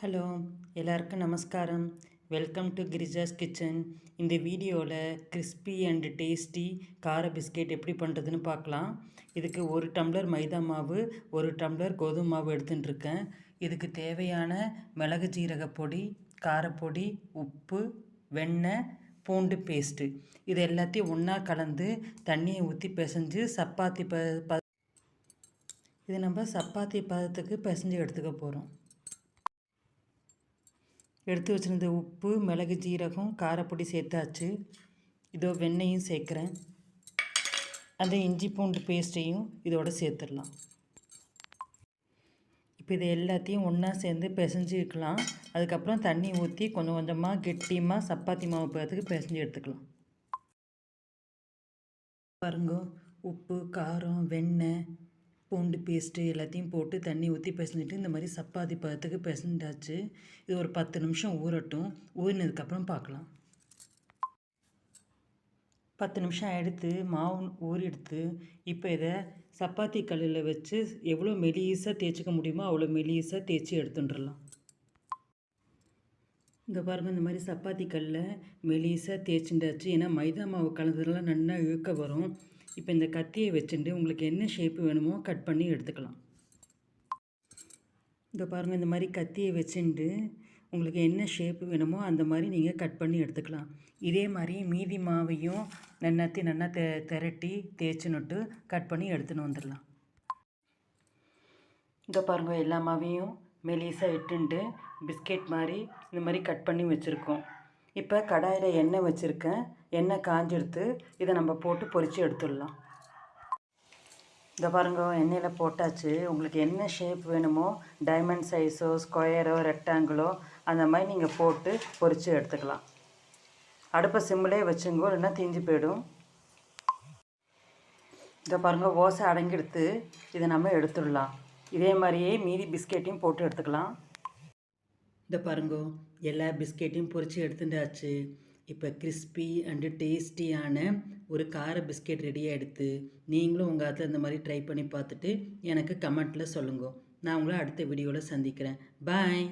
Hello எல்லாருக்கும் நமஸ்காரம். Welcome to Girija's kitchen. இந்த வீடியோவில் கிறிஸ்பி அண்ட் டேஸ்டி கார பிஸ்கெட் எப்படி பண்ணுறதுன்னு பார்க்கலாம். இதுக்கு 1 டம்ளர் மைதா மாவு, 1 டம்ளர் கோதுமை மாவு எடுத்துட்டுருக்கேன். இதுக்கு தேவையான மிளகு ஜீரக பொடி, காரப்பொடி, உப்பு, வெண்ணெய், பூண்டு பேஸ்ட்டு இது எல்லாத்தையும் ஒன்றா கலந்து தண்ணியை ஊற்றி பிசைஞ்சு இது நம்ம சப்பாத்தி பதத்துக்கு பிசைஞ்சு எடுத்துக்க போகிறோம். எடுத்து வச்சுருந்த உப்பு, மிளகு, ஜீரகம், காரப்பொடி சேர்த்தாச்சு. இதோ வெண்ணெயும் சேர்க்குறேன். அந்த இஞ்சி பூண்டு பேஸ்ட்டையும் இதோடு சேர்த்துடலாம். இப்போ இது எல்லாத்தையும் ஒன்றா சேர்ந்து பிசைஞ்சிக்கலாம். அதுக்கப்புறம் தண்ணி ஊற்றி கொஞ்சம் கொஞ்சமாக கெட்டியமாக சப்பாத்தி மாவு பதத்துக்கு பிசைஞ்சு எடுத்துக்கலாம். பாருங்க, உப்பு, காரம், வெண்ணெய், பூண்டு பேஸ்ட்டு எல்லாத்தையும் போட்டு தண்ணி ஊற்றி பிசைஞ்சிட்டு இந்த மாதிரி சப்பாத்தி பதத்துக்கு பிசைஞ்சாச்சு. இது ஒரு 10 நிமிஷம் ஊறட்டும். ஊறினதுக்கப்புறம் பார்க்கலாம். 10 நிமிஷம் எடுத்து மாவு ஊறிடுத்து. இப்போ இதை சப்பாத்தி கல்லில் வச்சு எவ்வளோ மெலிசாக தேய்ச்சிக்க முடியுமோ அவ்வளோ மெலிசாக தேய்ச்சி எடுத்துட்டுடலாம். இந்த பாருங்கள், இந்த மாதிரி சப்பாத்தி கல்லில் மெலிசாக தேய்ச்சிண்டாச்சு. ஏன்னா மைதா மாவு கலந்ததெல்லாம் நல்லா இழுக்க வரும். இப்போ இந்த கத்தியை வச்சுட்டு உங்களுக்கு என்ன ஷேப்பு வேணுமோ கட் பண்ணி எடுத்துக்கலாம். இந்த பாருங்கள், இந்த மாதிரி கத்தியை வச்சுட்டு உங்களுக்கு என்ன ஷேப்பு வேணுமோ அந்த மாதிரி நீங்கள் கட் பண்ணி எடுத்துக்கலாம். இதே மாதிரி மீதி மாவையும் நல்லா திரட்டி தேய்ச்சினுட்டு கட் பண்ணி எடுத்துன்னு வந்துடலாம். இந்த பாருங்கள், எல்லா மாவையும் மெலிசாக இட்டுண்டு பிஸ்கெட் மாதிரி இந்த மாதிரி கட் பண்ணி வச்சுருக்கோம். இப்போ கடாயில் எண்ணெய் வச்சுருக்கேன். எண்ணெய் காஞ்செடுத்து இதை நம்ம போட்டு பொரித்து எடுத்துடலாம். இந்த பாருங்க, எண்ணெயில் போட்டாச்சு. உங்களுக்கு என்ன ஷேப் வேணுமோ, டைமண்ட் சைஸோ, ஸ்கொயரோ, ரெக்டாங்கிளோ அந்த மாதிரி நீங்கள் போட்டு பொரித்து எடுத்துக்கலாம். அடுப்பை சிம்மிலே வச்சுங்கோ, இல்லைன்னா தீஞ்சு போயிடும். இதை பாருங்கள், ஓசை அடங்கிடுத்து. இதை நம்ம எடுத்துடலாம். இதே மாதிரியே மீதி பிஸ்கெட்டையும் போட்டு எடுத்துக்கலாம். இதை பாருங்கோ, எல்லா பிஸ்கெட்டையும் பொரித்து எடுத்துட்டாச்சு. இப்போ கிறிஸ்பி அண்டு டேஸ்டியான ஒரு கார பிஸ்கெட் ரெடியாக எடுத்து நீங்களும் உங்கள் ஆத்தில் இந்த மாதிரி ட்ரை பண்ணி பார்த்துட்டு எனக்கு கமெண்ட்டில் சொல்லுங்க. நான் உங்களை அடுத்த வீடியோவில் சந்திக்கிறேன். பாய்.